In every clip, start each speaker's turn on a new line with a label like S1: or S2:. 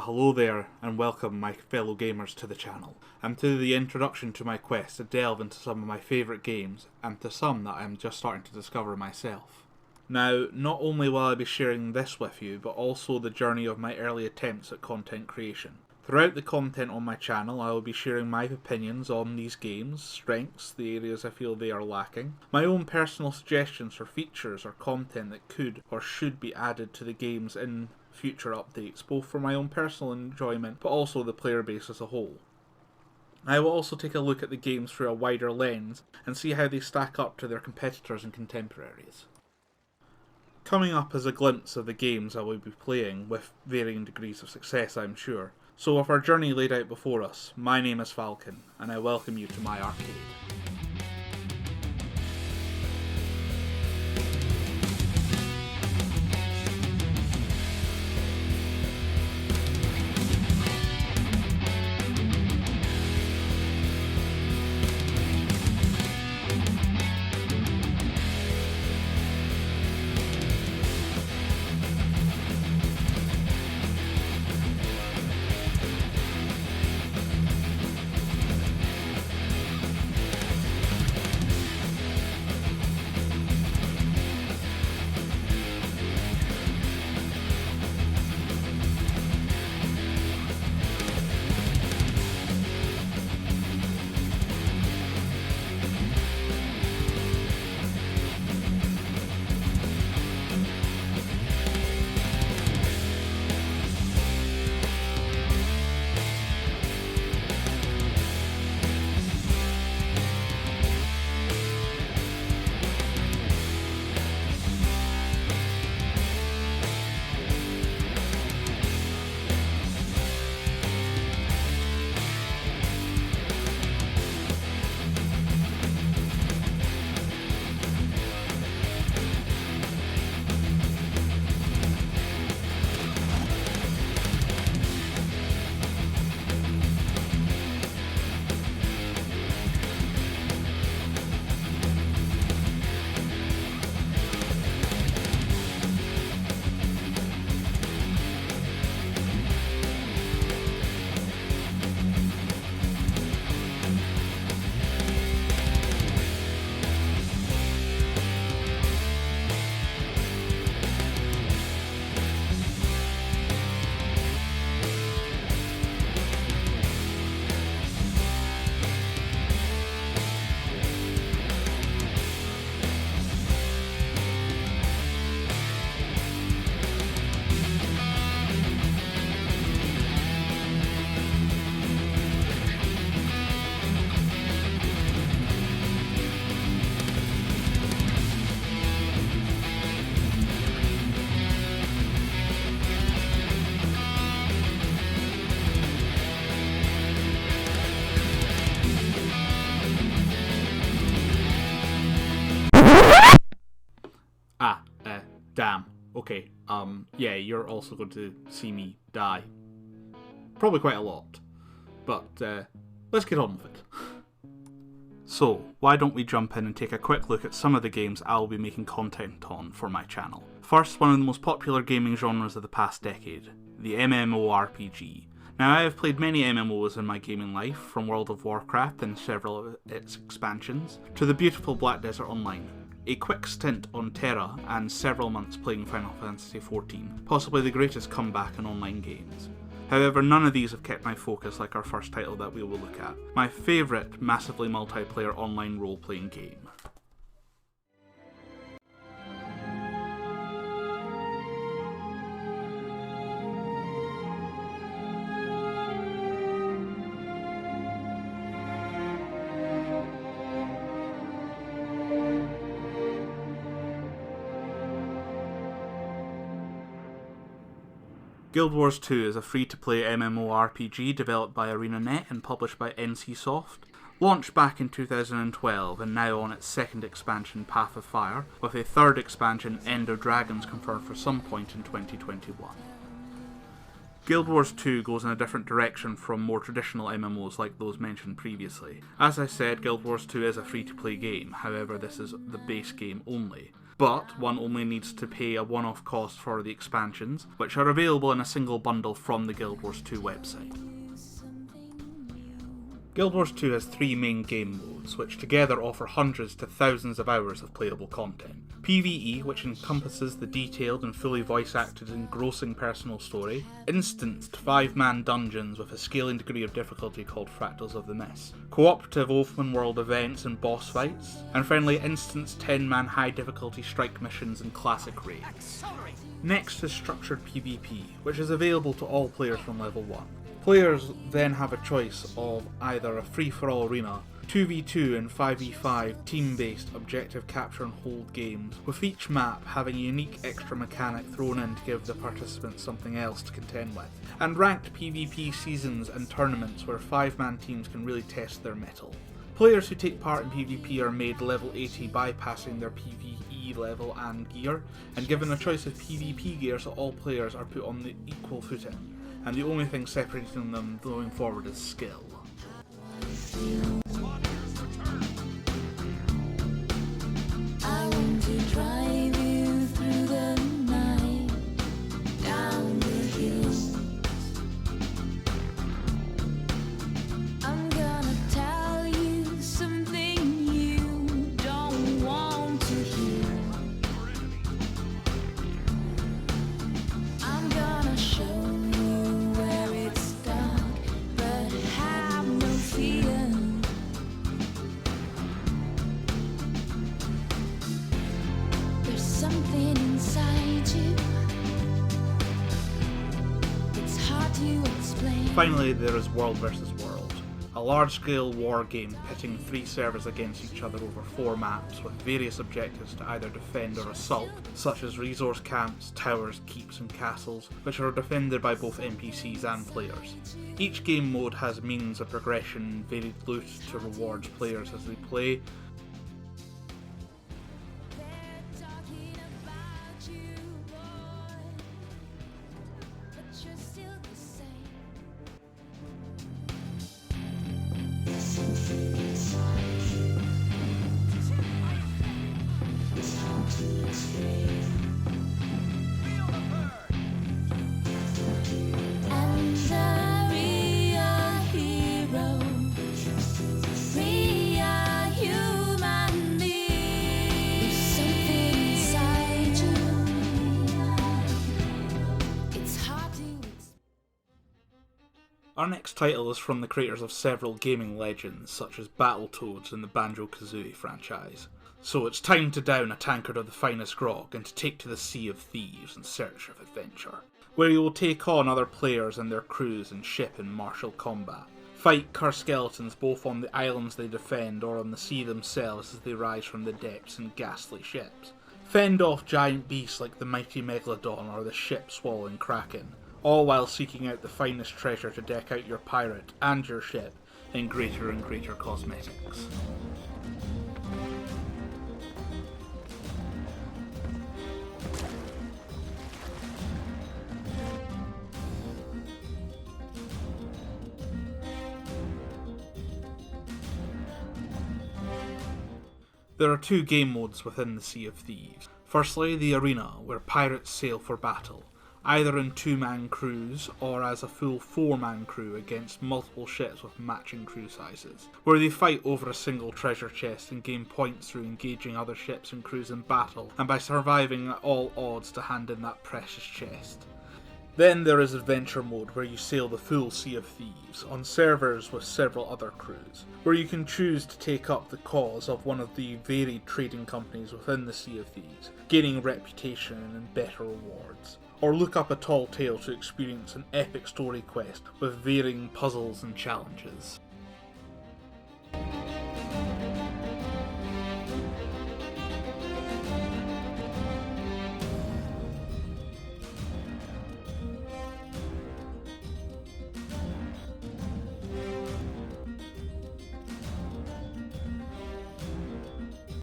S1: Hello there, and welcome my fellow gamers to the channel, and to the introduction to my quest to delve into some of my favourite games, and to some that I'm just starting to discover myself. Now, not only will I be sharing this with you, but also the journey of my early attempts at content creation. Throughout the content on my channel, I will be sharing my opinions on these games, strengths, the areas I feel they are lacking, my own personal suggestions for features or content that could or should be added to the games in future updates, both for my own personal enjoyment but also the player base as a whole. I will also take a look at the games through a wider lens and see how they stack up to their competitors and contemporaries. Coming up is a glimpse of the games I will be playing, with varying degrees of success I'm sure. So with our journey laid out before us, my name is Falcon, and I welcome you to my arcade. Damn. Okay, yeah, you're also going to see me die. Probably quite a lot. But, let's get on with it. So, why don't we jump in and take a quick look at some of the games I'll be making content on for my channel. First, one of the most popular gaming genres of the past decade, the MMORPG. Now, I have played many MMOs in my gaming life, from World of Warcraft and several of its expansions, to the beautiful Black Desert Online, a quick stint on Terra, and several months playing Final Fantasy XIV, possibly the greatest comeback in online games. However, none of these have kept my focus like our first title that we will look at, my favourite massively multiplayer online role-playing game. Guild Wars 2 is a free-to-play MMORPG developed by ArenaNet and published by NCSoft. Launched back in 2012 and now on its second expansion, Path of Fire, with a third expansion, End of Dragons, confirmed for some point in 2021. Guild Wars 2 goes in a different direction from more traditional MMOs like those mentioned previously. As I said, Guild Wars 2 is a free-to-play game, however this is the base game only. but one only needs to pay a one-off cost for the expansions, which are available in a single bundle from the Guild Wars 2 website. Guild Wars 2 has 3 main game modes, which together offer hundreds to thousands of hours of playable content. PvE, which encompasses the detailed and fully voice-acted engrossing personal story. Instanced 5-man dungeons with a scaling degree of difficulty called Fractals of the Mist. Cooperative open world events and boss fights. And finally, instanced 10-man high difficulty strike missions and classic raids. Next is structured PvP, which is available to all players from level 1. Players then have a choice of either a free-for-all arena, 2v2 and 5v5 team-based objective capture and hold games, with each map having a unique extra mechanic thrown in to give the participants something else to contend with, and ranked PvP seasons and tournaments where 5-man teams can really test their mettle. Players who take part in PvP are made level 80 bypassing their PvE level and gear, and given a choice of PvP gear so all players are put on the equal footing, and the only thing separating them going forward is skill.
S2: I want to drive you through the night, down the hills. I'm gonna tell you something you don't want to hear. I'm gonna show you where it's dark, but have no fear. There's something inside you. It's hard to explain.
S1: Finally, there is World vs. World, a large-scale war game pitting 3 servers against each other over 4 maps with various objectives to either defend or assault, such as resource camps, towers, keeps and castles, which are defended by both NPCs and players. Each game mode has means of progression, varied loot to reward players as they play.
S2: They're talking about you, boy, but you're still the same. And we are heroes. We are human beings. There's something inside you. It's hard to explain.
S1: Our next title is from the creators of several gaming legends such as Battletoads and the Banjo-Kazooie franchise. So it's time to down a tankard of the finest grog and to take to the Sea of Thieves in search of adventure, where you will take on other players and their crews and ship in martial combat. Fight cursed skeletons both on the islands they defend or on the sea themselves as they rise from the depths in ghastly ships. Fend off giant beasts like the mighty Megalodon or the ship-swallowing Kraken, all while seeking out the finest treasure to deck out your pirate and your ship in greater and greater cosmetics. There are 2 game modes within the Sea of Thieves. Firstly, the arena, where pirates sail for battle, either in 2-man crews or as a full 4-man crew against multiple ships with matching crew sizes, where they fight over a single treasure chest and gain points through engaging other ships and crews in battle and by surviving at all odds to hand in that precious chest. Then there is Adventure Mode, where you sail the full Sea of Thieves, on servers with several other crews, where you can choose to take up the cause of one of the varied trading companies within the Sea of Thieves, gaining reputation and better rewards, or look up a tall tale to experience an epic story quest with varying puzzles and challenges.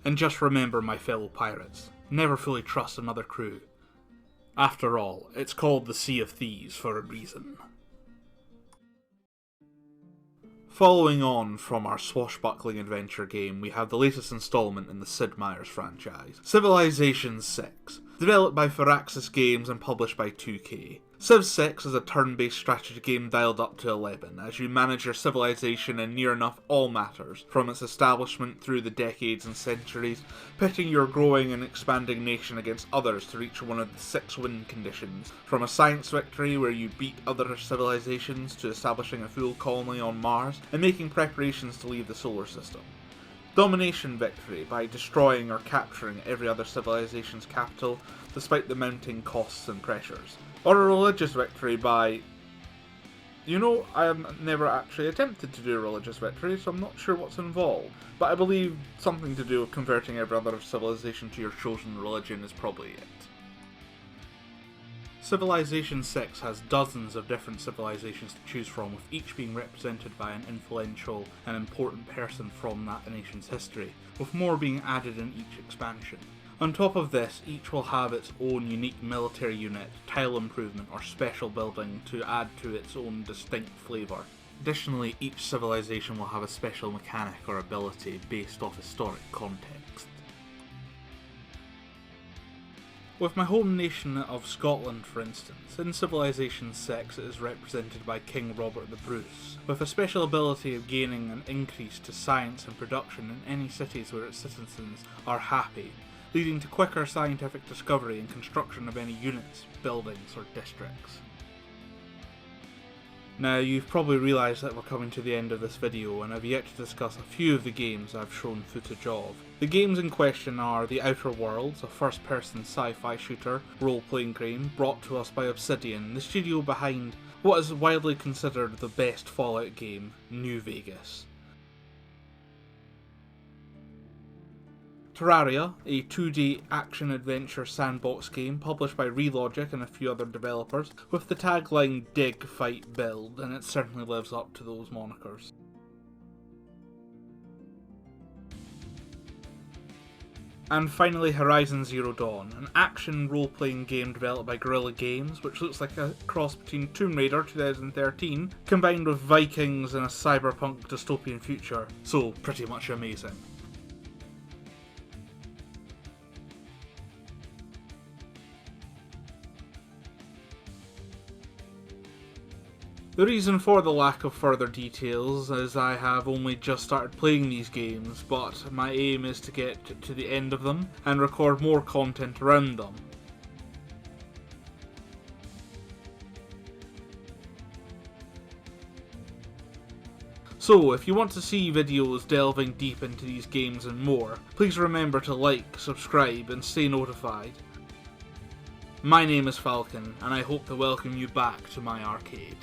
S1: And just remember, my fellow pirates, never fully trust another crew. After all, it's called the Sea of Thieves for a reason. Following on from our swashbuckling adventure game, we have the latest installment in the Sid Meier's franchise, Civilization 6, developed by Firaxis Games and published by 2K. Civ 6 is a turn-based strategy game dialed up to 11, as you manage your civilization in near enough all matters, from its establishment through the decades and centuries, pitting your growing and expanding nation against others to reach one of the 6 win conditions, from a science victory where you beat other civilizations to establishing a full colony on Mars and making preparations to leave the solar system. Domination victory by destroying or capturing every other civilization's capital despite the mounting costs and pressures. Or a religious victory by... I have never actually attempted to do a religious victory, so I'm not sure what's involved. But I believe something to do with converting every other civilization to your chosen religion is probably it. Civilization 6 has dozens of different civilizations to choose from, with each being represented by an influential and important person from that nation's history, with more being added in each expansion. On top of this, each will have its own unique military unit, tile improvement or special building to add to its own distinct flavour. Additionally, each civilization will have a special mechanic or ability based off historic context. With my home nation of Scotland, for instance, in Civilization 6 it is represented by King Robert the Bruce, with a special ability of gaining an increase to science and production in any cities where its citizens are happy, leading to quicker scientific discovery and construction of any units, buildings or districts. Now, you've probably realised that we're coming to the end of this video and I've yet to discuss a few of the games I've shown footage of. The games in question are The Outer Worlds, a first-person sci-fi shooter role-playing game brought to us by Obsidian, the studio behind what is widely considered the best Fallout game, New Vegas. Terraria, a 2D action-adventure sandbox game published by Relogic and a few other developers, with the tagline Dig, Fight, Build, and it certainly lives up to those monikers. And finally Horizon Zero Dawn, an action role-playing game developed by Guerrilla Games, which looks like a cross between Tomb Raider 2013, combined with Vikings and a cyberpunk dystopian future, so pretty much amazing. The reason for the lack of further details is I have only just started playing these games, but my aim is to get to the end of them and record more content around them. So, if you want to see videos delving deep into these games and more, please remember to like, subscribe and stay notified. My name is Falcon, and I hope to welcome you back to my arcade.